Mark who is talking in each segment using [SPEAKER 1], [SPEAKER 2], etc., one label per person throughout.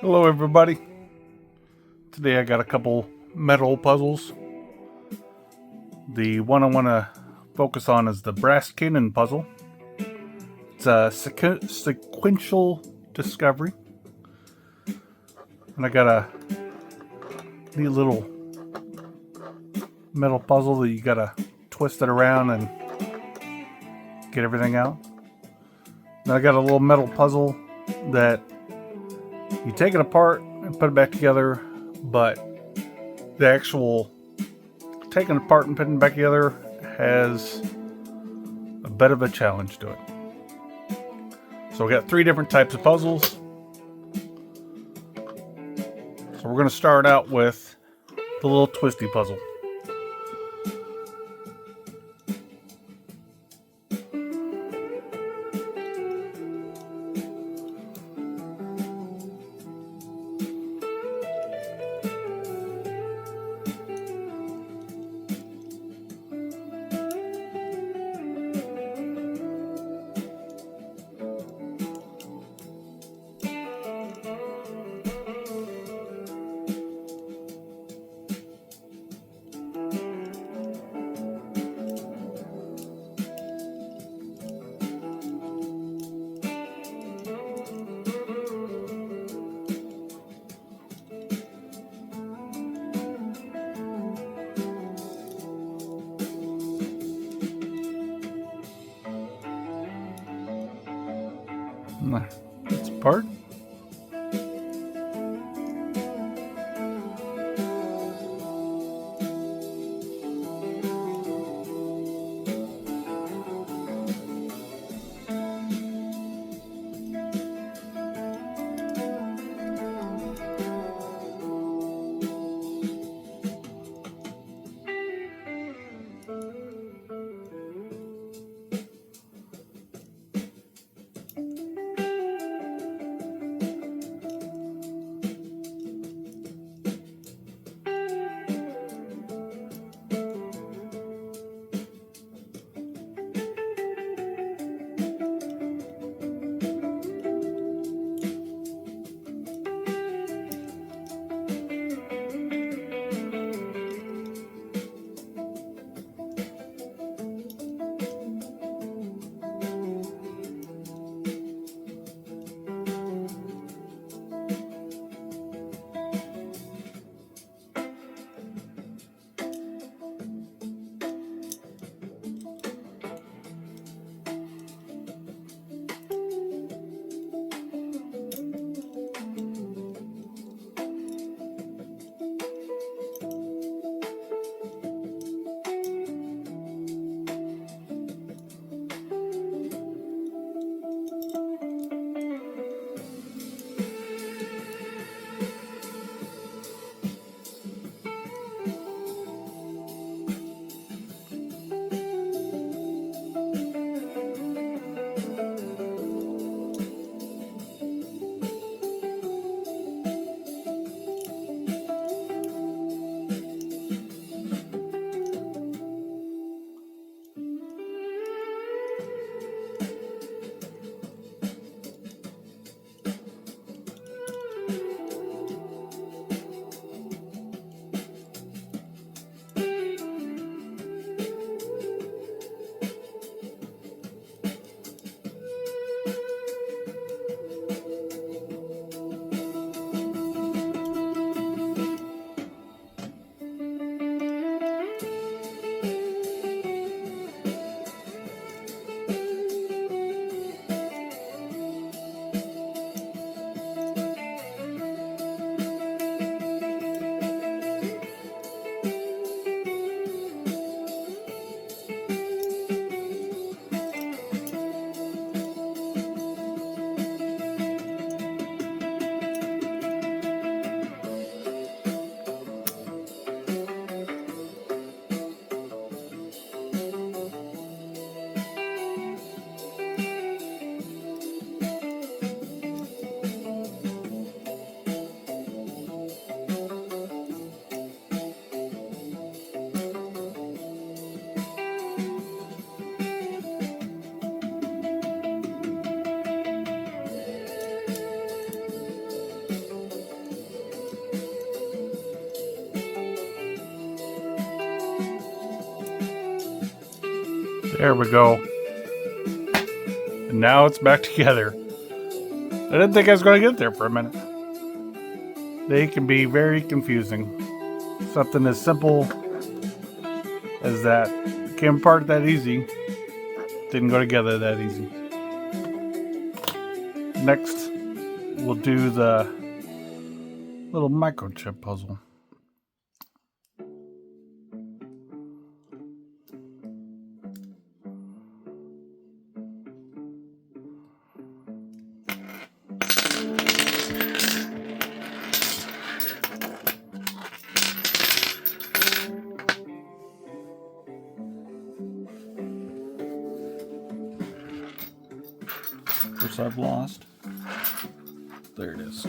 [SPEAKER 1] Hello everybody. Today I got a couple metal puzzles. The one I want to focus on is the brass cannon puzzle. It's a sequential discovery. And I got a neat little metal puzzle that you gotta twist it around and get everything out. Then I got a little metal puzzle that you take it apart and put it back together, but the actual taking it apart and putting it back together has a bit of a challenge to it. So we got three different types of puzzles. So we're going to start out with the little twisty puzzle. It's apart. There we go. And now it's back together. I didn't think I was going to get there for a minute. They can be very confusing. Something as simple as that came apart that easy. Didn't go together that easy. Next, we'll do the little microchip puzzle. First I've lost. There it is.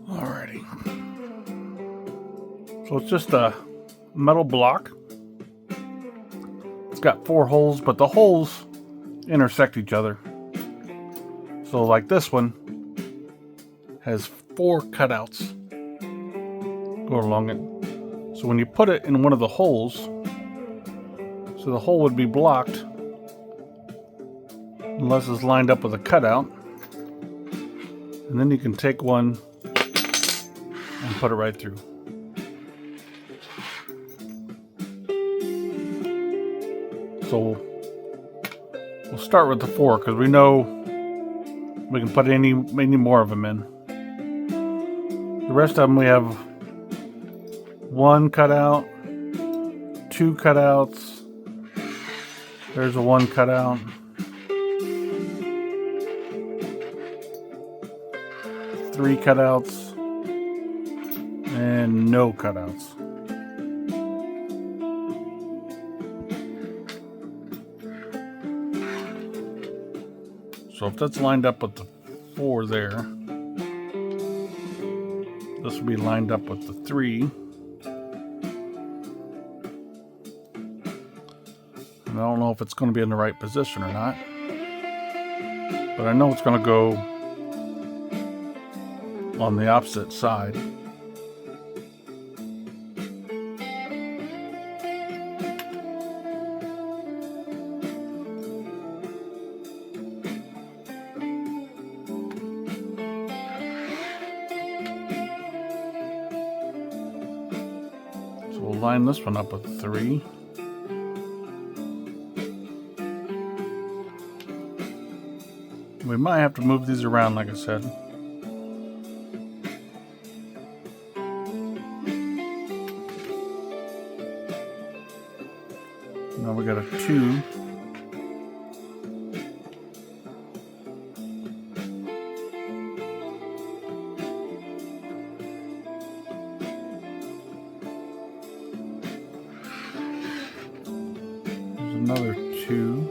[SPEAKER 1] Alrighty. So it's just a metal block. It's got 4 holes, but the holes intersect each other. So like this one has 4 cutouts go along it. So when you put it in one of the holes, so the hole would be blocked unless it's lined up with a cutout. And then you can take one and put it right through. So we'll start with the 4 because we know we can put any more of them in. The rest of them we have 1 cutout, 2 cutouts. There's a 1 cutout. 3 cutouts. And no cutouts. So if that's lined up with the 4 there, this will be lined up with the 3. And I don't know if it's going to be in the right position or not. But I know it's going to go on the opposite side. So we'll line this one up with 3. We might have to move these around, like I said. Now we got a 2. There's another 2.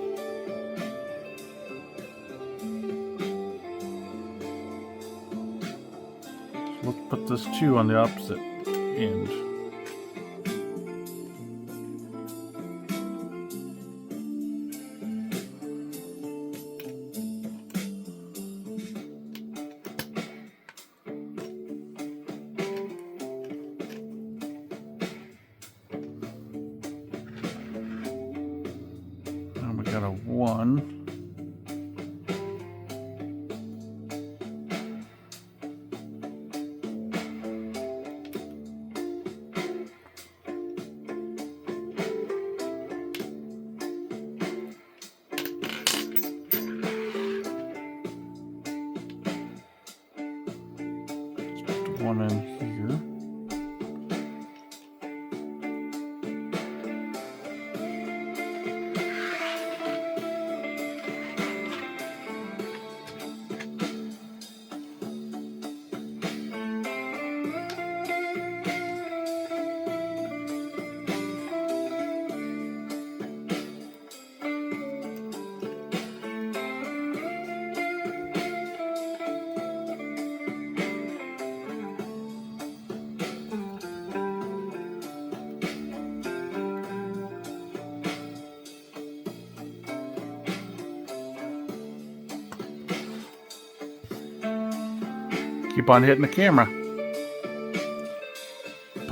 [SPEAKER 1] Let's put this 2 on the opposite end. And we got a 1. One in here. Keep on hitting the camera.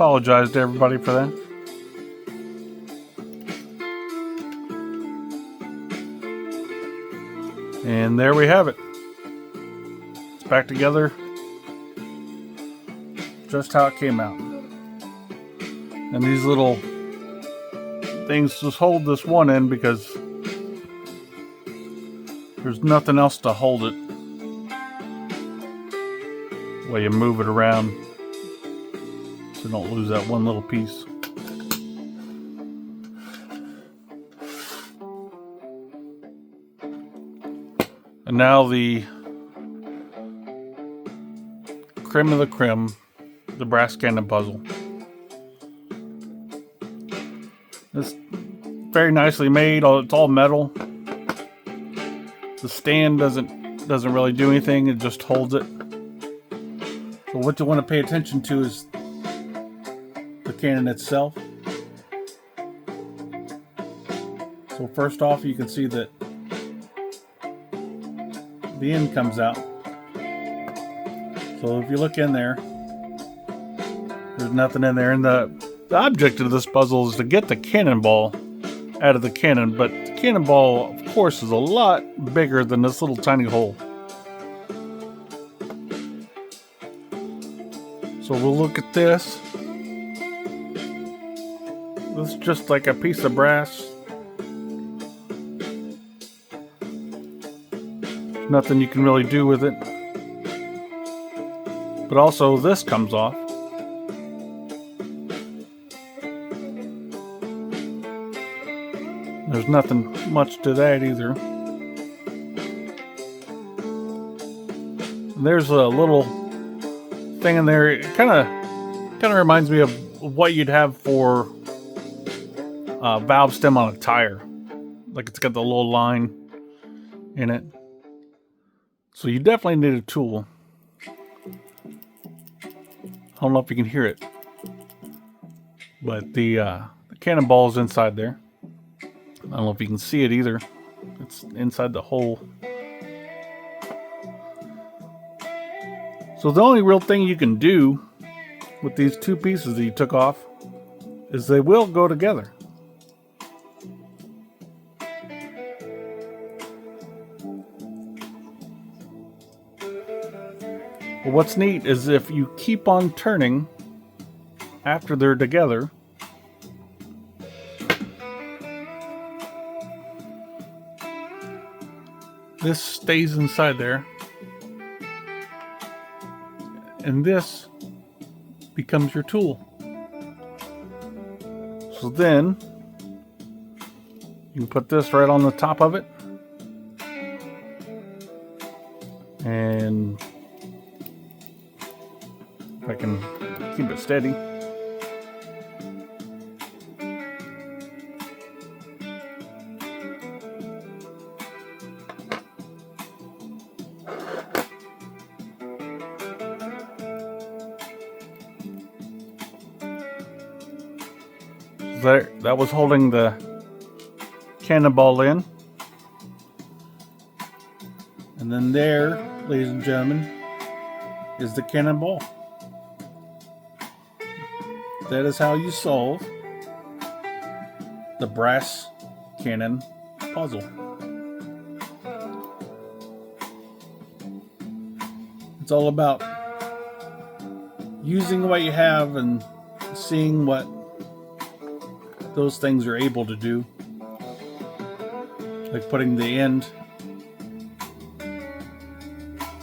[SPEAKER 1] apologize to everybody for that. And there we have it. It's back together just how it came out. And these little things just hold this one end because there's nothing else to hold it while you move it around so you don't lose that one little piece. And now the creme of the creme, the brass cannon puzzle. It's very nicely made. It's all metal. The stand doesn't really do anything. It just holds it. So what you want to pay attention to is the cannon itself. So first off, you can see that the end comes out. So if you look in there, there's nothing in there. And the object of this puzzle is to get the cannonball out of the cannon, but the cannonball, of course, is a lot bigger than this little tiny hole. So we'll look at this. This is just like a piece of brass. Nothing you can really do with it. But also this comes off. There's nothing much to that either. And there's a little thing in there. It kind of reminds me of what you'd have for a valve stem on a tire. Like it's got the little line in it. So you definitely need a tool. I don't know if you can hear it, but the cannonball is inside there. I don't know if you can see it either. It's inside the hole. So the only real thing you can do with these two pieces that you took off is they will go together. But what's neat is if you keep on turning after they're together, this stays inside there, and this becomes your tool. So then you can put this right on the top of it, and if I can keep it steady. There, that was holding the cannonball in. And then there, ladies and gentlemen, is the cannonball. That is how you solve the brass cannon puzzle. It's all about using what you have and seeing what those things are able to do. Like putting the end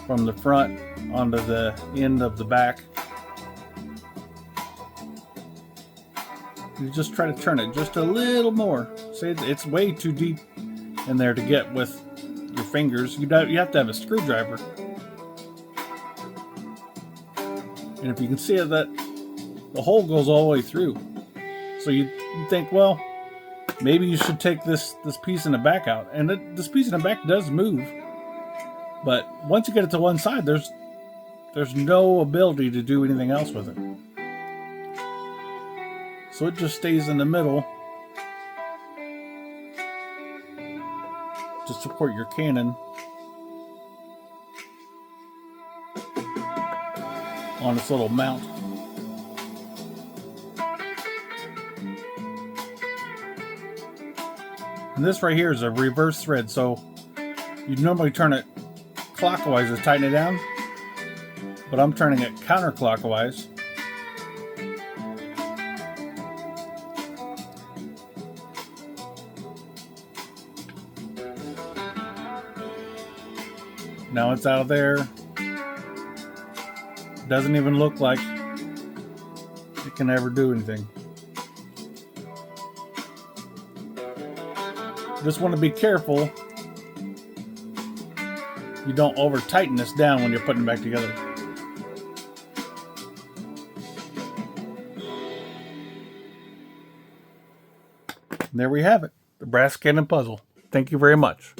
[SPEAKER 1] from the front onto the end of the back. You just try to turn it just a little more. See, it's way too deep in there to get with your fingers. You have to have a screwdriver. And if you can see it, that the hole goes all the way through. So you think, well, maybe you should take this piece in the back out. And this piece in the back does move. But once you get it to one side, there's no ability to do anything else with it. So it just stays in the middle to support your cannon on its little mount. And this right here is a reverse thread, so you'd normally turn it clockwise to tighten it down, but I'm turning it counterclockwise. Now it's out of there. Doesn't even look like it can ever do anything. Just want to be careful you don't over tighten this down when you're putting it back together. And there we have it, the brass cannon puzzle. Thank you very much.